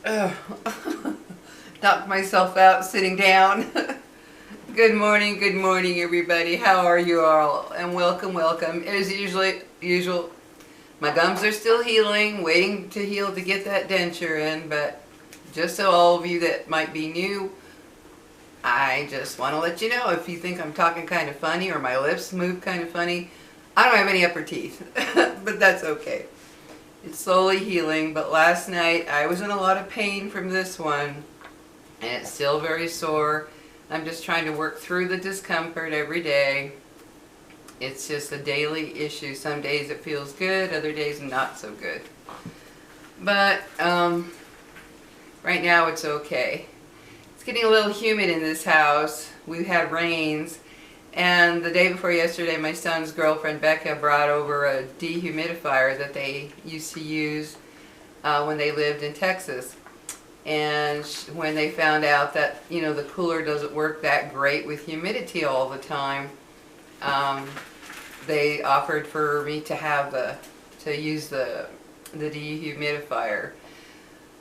Knocked myself out sitting down. Good morning, everybody. How are you all? And welcome, welcome. As usual, my gums are still healing, waiting to heal to get that denture in, but just so all of you that might be new, I just want to let you know if you think I'm talking kind of funny or my lips move kind of funny, I don't have any upper teeth, but that's okay. It's slowly healing, but last night I was in a lot of pain from this one, and it's still very sore. I'm just trying to work through the discomfort every day. It's just a daily issue. Some days it feels good, other days not so good. But right now it's okay. It's getting a little humid in this house. We've had rains. And the day before yesterday, my son's girlfriend, Becca, brought over a dehumidifier that they used to use when they lived in Texas. And when they found out that, you know, the cooler doesn't work that great with humidity all the time, they offered for me to use the dehumidifier.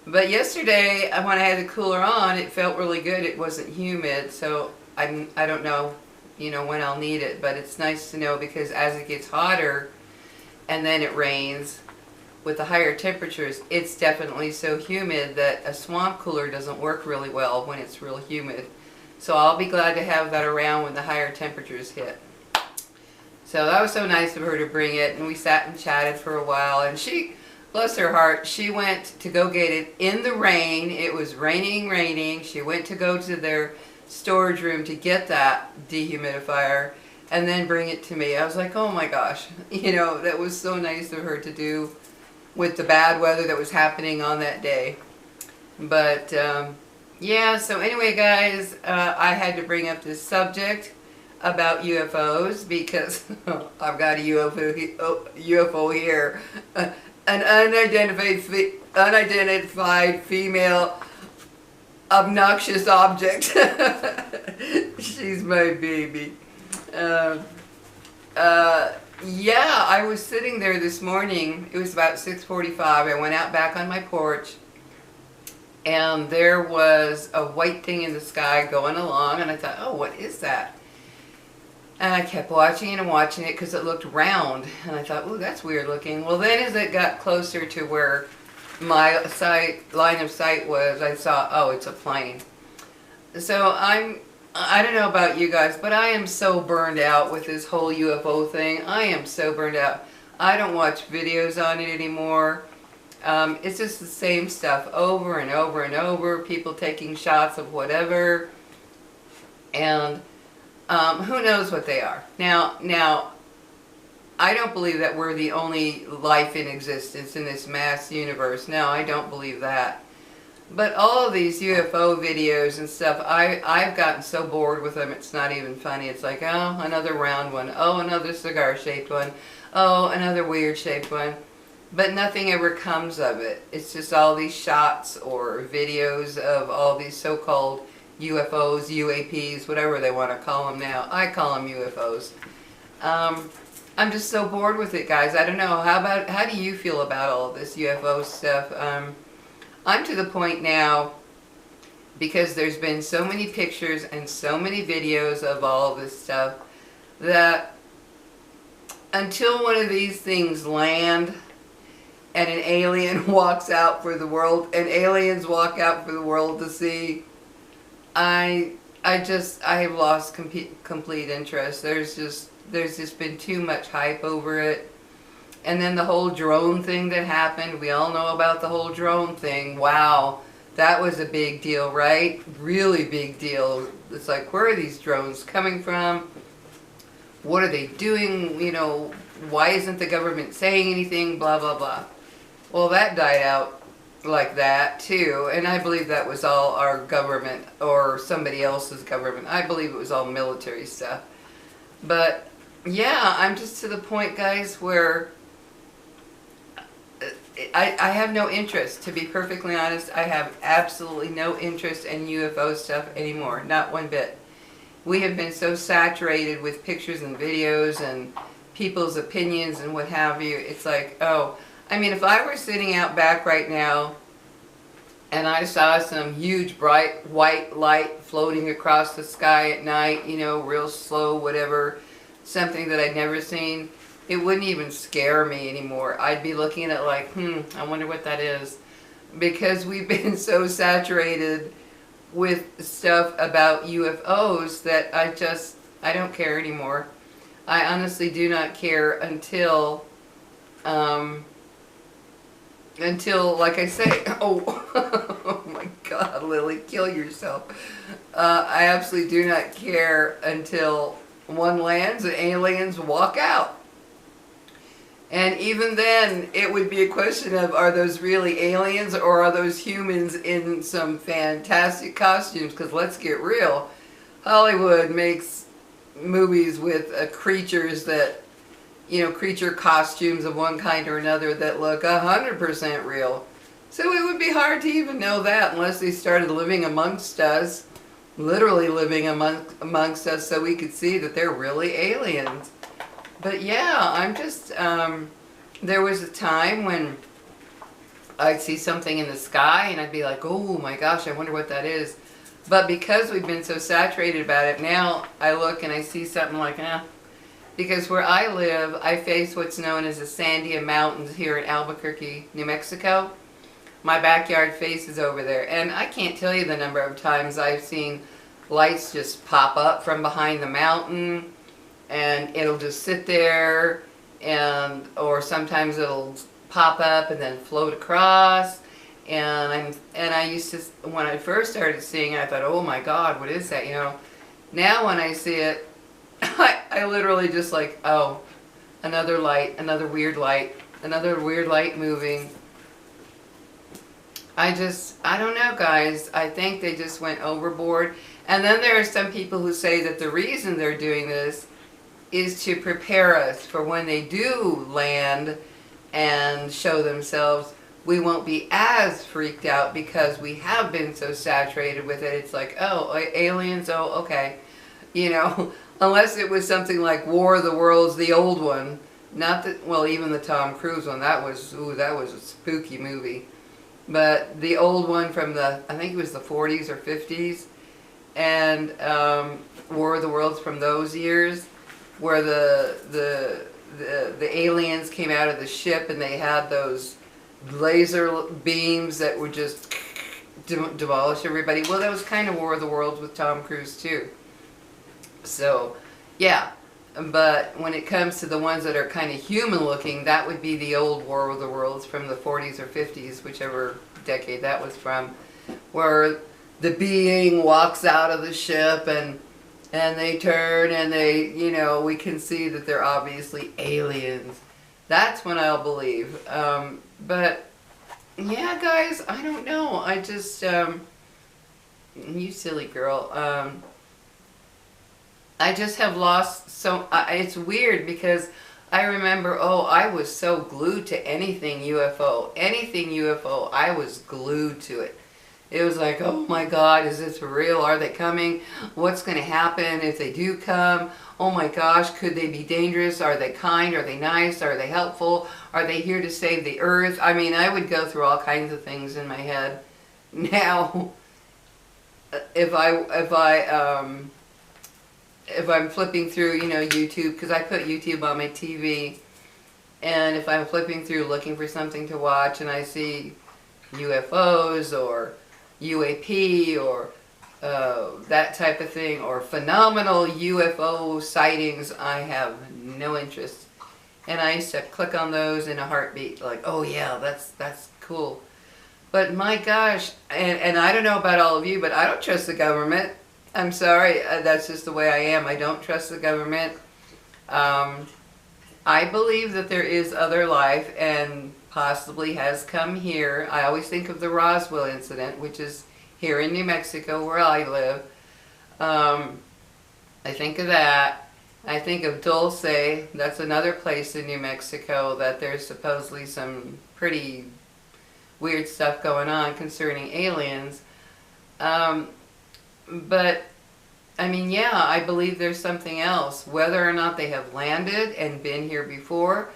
But yesterday, when I had the cooler on, it felt really good. It wasn't humid, so I don't know, you know, when I'll need it, but it's nice to know because as it gets hotter and then it rains with the higher temperatures, it's definitely so humid that a swamp cooler doesn't work really well when it's real humid. So I'll be glad to have that around when the higher temperatures hit. So that was so nice of her to bring it, and we sat and chatted for a while, and she, bless her heart, she went to go get it in the rain. It was raining. She went to go to their storage room to get that dehumidifier and then bring it to me. I was like, oh my gosh, you know, that was so nice of her to do with the bad weather that was happening on that day. But yeah, so anyway guys, I had to bring up this subject about UFOs because I've got a UFO here, an unidentified female obnoxious object. She's my baby. Yeah, I was sitting there this morning. It was about 6:45. I went out back on my porch, and there was a white thing in the sky going along, and I thought, oh, what is that? And I kept watching it and watching it because it looked round, and I thought, oh, that's weird looking. Well, then as it got closer to where my line of sight was, I saw, oh, it's a plane. So I don't know about you guys, but I am so burned out with this whole UFO thing. I am so burned out. I don't watch videos on it anymore. It's just the same stuff over and over and over. People taking shots of whatever. And who knows what they are. Now, I don't believe that we're the only life in existence in this mass universe. No, I don't believe that. But all of these UFO videos and stuff, I've gotten so bored with them, it's not even funny. It's like, oh, another round one. Oh, another cigar-shaped one. Oh, another weird-shaped one. But nothing ever comes of it. It's just all these shots or videos of all these so-called UFOs, UAPs, whatever they want to call them now. I call them UFOs. I'm just so bored with it, guys. I don't know. How do you feel about all this UFO stuff? I'm to the point now, because there's been so many pictures and so many videos of all this stuff, that until one of these things land and an alien walks out for the world, and aliens walk out for the world to see, I have lost complete interest. There's just been too much hype over it. And then the whole drone thing that happened, we all know about the whole drone thing. Wow, that was a big deal, right? Really big deal. It's like, where are these drones coming from? What are they doing? You know, why isn't the government saying anything? Blah, blah, blah. Well, that died out like that, too. And I believe that was all our government or somebody else's government. I believe it was all military stuff. But, yeah, I'm just to the point, guys, where I have no interest, to be perfectly honest. I have absolutely no interest in UFO stuff anymore, not one bit. We have been so saturated with pictures and videos and people's opinions and what have you. It's like, oh, I mean, if I were sitting out back right now and I saw some huge bright white light floating across the sky at night, you know, real slow, whatever, something that I'd never seen, it wouldn't even scare me anymore. I'd be looking at it like, I wonder what that is. Because we've been so saturated with stuff about UFOs that I don't care anymore. I honestly do not care until, like I say, oh my God, Lily, kill yourself. I absolutely do not care until one lands and aliens walk out. And even then, it would be a question of, are those really aliens or are those humans in some fantastic costumes? Because let's get real, Hollywood makes movies with creatures that, you know, creature costumes of one kind or another that look 100% real. So it would be hard to even know that unless they started living amongst us, literally living amongst us, so we could see that they're really aliens. But yeah, I'm just, there was a time when I'd see something in the sky and I'd be like, oh my gosh, I wonder what that is. But because we've been so saturated about it, now I look and I see something like, because where I live, I face what's known as the Sandia Mountains here in Albuquerque, New Mexico. My backyard faces over there, and I can't tell you the number of times I've seen lights just pop up from behind the mountain, and it'll just sit there, and or sometimes it'll pop up and then float across. And I used to, when I first started seeing it, I thought, oh my God, what is that? You know, now when I see it, I literally just like, oh, another light, another weird light moving. I don't know, guys. I think they just went overboard. And then there are some people who say that the reason they're doing this is to prepare us for when they do land and show themselves, we won't be as freaked out because we have been so saturated with it. It's like, oh, aliens, oh, okay. You know, unless it was something like War of the Worlds, the old one. Not that, well, even the Tom Cruise one, that was a spooky movie. But the old one from the, I think it was the 40s or 50s, and War of the Worlds from those years, where the aliens came out of the ship and they had those laser beams that would just demolish everybody. Well, that was kind of War of the Worlds with Tom Cruise too. So, yeah. But when it comes to the ones that are kind of human looking, that would be the old War of the Worlds from the 40s or 50s, whichever decade that was from, where the being walks out of the ship and they turn and they, you know, we can see that they're obviously aliens. That's when I'll believe. But yeah, guys, I don't know. I just, you silly girl. I just have lost so, it's weird because I remember, oh, I was so glued to anything UFO. Anything UFO, I was glued to it. It was like, oh my God, is this for real? Are they coming? What's going to happen if they do come? Oh my gosh, could they be dangerous? Are they kind? Are they nice? Are they helpful? Are they here to save the earth? I mean, I would go through all kinds of things in my head. Now, if I'm flipping through, you know, YouTube, because I put YouTube on my TV, and if I'm flipping through looking for something to watch and I see UFOs or UAP or that type of thing, or phenomenal UFO sightings, I have no interest. And I used to click on those in a heartbeat, like, oh yeah, that's cool. But my gosh, and I don't know about all of you, but I don't trust the government. I'm sorry, that's just the way I am. I don't trust the government. I believe that there is other life and possibly has come here. I always think of the Roswell incident, which is here in New Mexico where I live. I think of that. I think of Dulce. That's another place in New Mexico that there's supposedly some pretty weird stuff going on concerning aliens. But, I mean, yeah, I believe there's something else. Whether or not they have landed and been here before,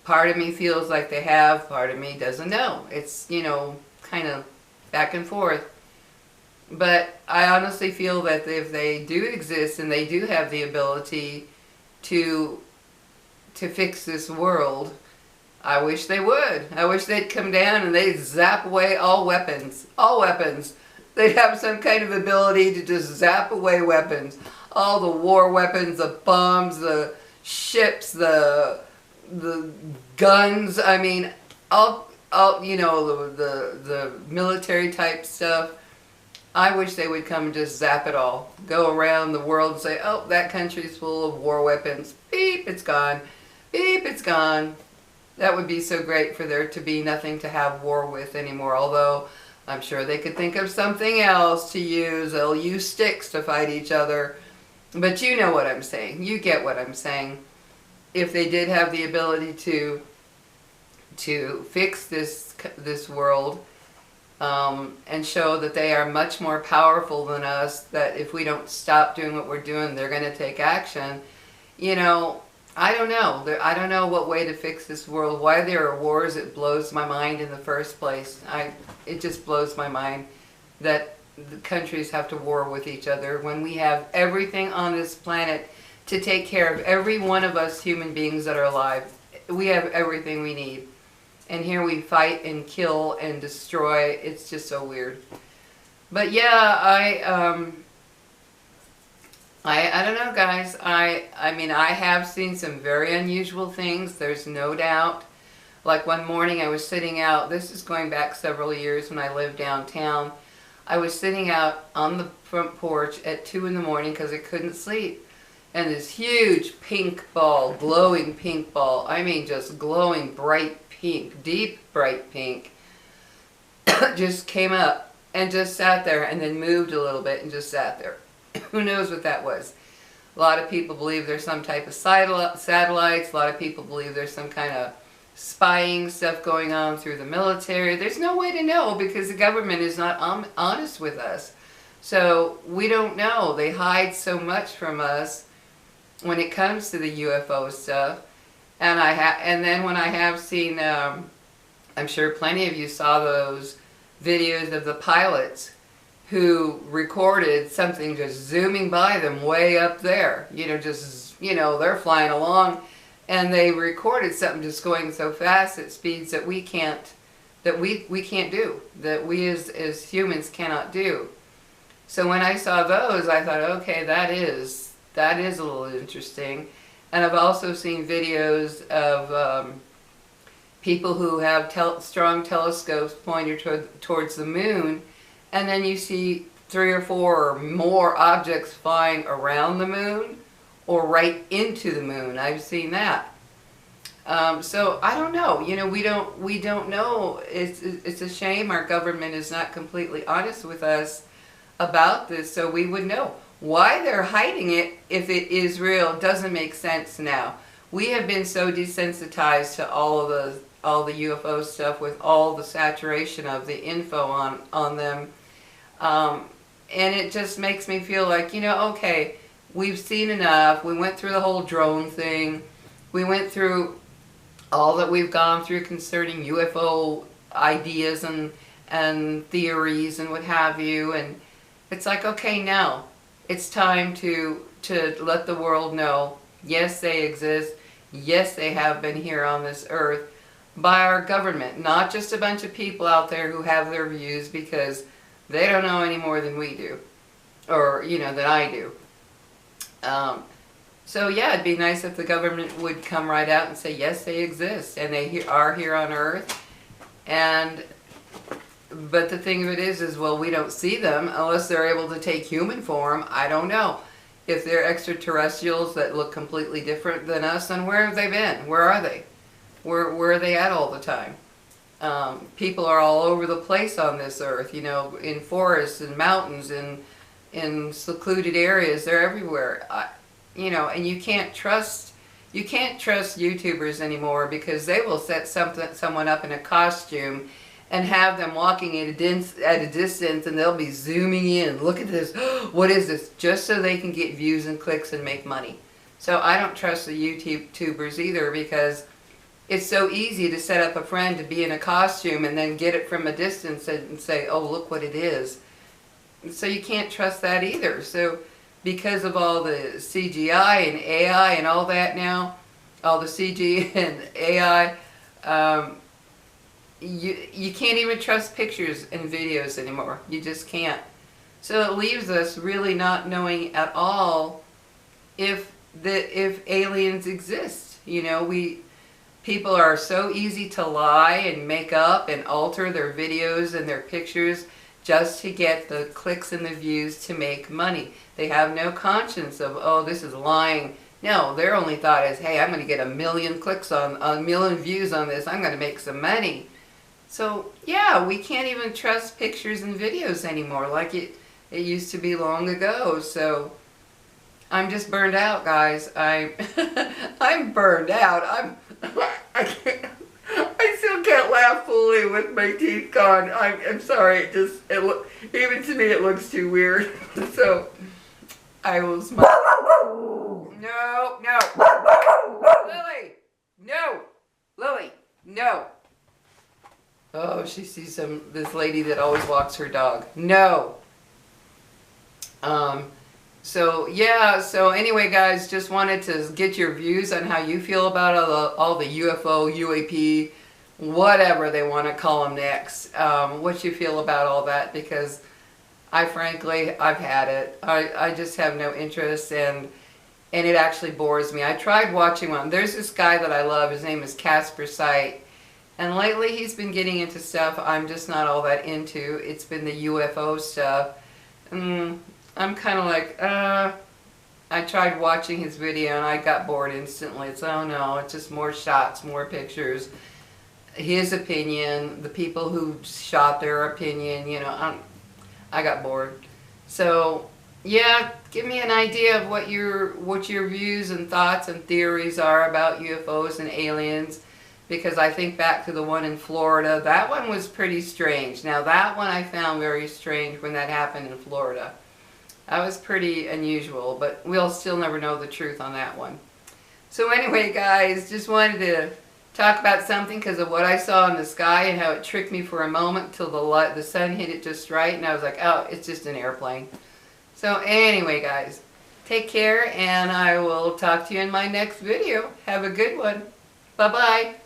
part of me feels like they have, part of me doesn't know. It's, you know, kind of back and forth. But I honestly feel that if they do exist and they do have the ability to fix this world, I wish they would. I wish they'd come down and they'd zap away all weapons. All weapons. They'd have some kind of ability to just zap away weapons. All the war weapons, the bombs, the ships, the guns. I mean, all you know, the military type stuff. I wish they would come and just zap it all. Go around the world and say, oh, that country's full of war weapons. Beep, it's gone. Beep, it's gone. That would be so great for there to be nothing to have war with anymore. Although, I'm sure they could think of something else to use. They'll use sticks to fight each other. But you know what I'm saying. You get what I'm saying. If they did have the ability to fix this world, and show that they are much more powerful than us, that if we don't stop doing what we're doing, they're going to take action. You know, I don't know. I don't know what way to fix this world. Why there are wars, it blows my mind in the first place. It just blows my mind that the countries have to war with each other when we have everything on this planet to take care of every one of us human beings that are alive. We have everything we need. And here we fight and kill and destroy. It's just so weird. But yeah, I don't know, guys. I mean, I have seen some very unusual things. There's no doubt. Like one morning I was sitting out. This is going back several years when I lived downtown. I was sitting out on the front porch at 2 in the morning because I couldn't sleep. And this huge pink ball, glowing pink ball. I mean, just glowing bright pink, deep bright pink, just came up and just sat there and then moved a little bit and just sat there. Who knows what that was? A lot of people believe there's some type of satellites. A lot of people believe there's some kind of spying stuff going on through the military. There's no way to know because the government is not honest with us. So we don't know. They hide so much from us when it comes to the UFO stuff. And then when I have seen, I'm sure plenty of you saw those videos of the pilots who recorded something just zooming by them way up there. You know, just, you know, they're flying along and they recorded something just going so fast at speeds that we can't do, that we as humans cannot do. So when I saw those, I thought, okay, that is a little interesting. And I've also seen videos of people who have strong telescopes pointed towards the moon, and then you see 3 or 4 or more objects flying around the moon or right into the moon. I've seen that. So I don't know. You know, we don't know. It's a shame our government is not completely honest with us about this, so we would know. Why they're hiding it, if it is real, doesn't make sense now. We have been so desensitized to all the UFO stuff with all the saturation of the info on them. And it just makes me feel like, you know, okay, we've seen enough. We went through the whole drone thing. We went through all that we've gone through concerning UFO ideas and theories and what have you. And it's like, okay, now it's time to let the world know, yes, they exist. Yes, they have been here on this earth by our government. Not just a bunch of people out there who have their views because they don't know any more than we do. Or, you know, than I do. So yeah, it'd be nice if the government would come right out and say, yes, they exist. And they are here on earth. But the thing of it is, well, we don't see them unless they're able to take human form. I don't know. If they're extraterrestrials that look completely different than us, then where have they been? Where are they? Where are they at all the time? People are all over the place on this earth, you know, in forests and mountains and in secluded areas. They're everywhere. You know, and you can't trust YouTubers anymore because they will set someone up in a costume and have them walking at a distance, and they'll be zooming in. Look at this. What is this? Just so they can get views and clicks and make money. So I don't trust the YouTubers either because it's so easy to set up a friend to be in a costume and then get it from a distance and say, oh, look what it is. So you can't trust that either. So because of all the CGI and AI and all that now, all the CG and AI, you can't even trust pictures and videos anymore. You just can't. So it leaves us really not knowing at all if aliens exist. You know, people are so easy to lie and make up and alter their videos and their pictures just to get the clicks and the views to make money. They have no conscience of, oh, this is lying. No, their only thought is, hey, I'm going to get 1 million clicks on a million views on this. I'm going to make some money. So yeah, we can't even trust pictures and videos anymore like it used to be long ago. So I'm just burned out, guys. I'm burned out. I still can't laugh fully with my teeth gone. I'm sorry. Even to me it looks too weird. So I will smile. No, no. Lily, no. Lily, no. Oh, she sees this lady that always walks her dog. No. So yeah, so anyway guys, just wanted to get your views on how you feel about all the UFO, UAP, whatever they want to call them next. What you feel about all that, because I've had it. I just have no interest, and it actually bores me. I tried watching one. There's this guy that I love, his name is Casper Sight, and lately he's been getting into stuff I'm just not all that into. It's been the UFO stuff. I'm kind of like, I tried watching his video and I got bored instantly. It's, oh no, it's just more shots, more pictures. His opinion, the people who shot their opinion, you know, I got bored. So, yeah, give me an idea of what your views and thoughts and theories are about UFOs and aliens. Because I think back to the one in Florida, that one was pretty strange. Now that one I found very strange when that happened in Florida. That was pretty unusual, but we'll still never know the truth on that one. So anyway guys, just wanted to talk about something because of what I saw in the sky and how it tricked me for a moment till the sun hit it just right, and I was like, oh, it's just an airplane. So anyway guys, take care, and I will talk to you in my next video. Have a good one. Bye-bye.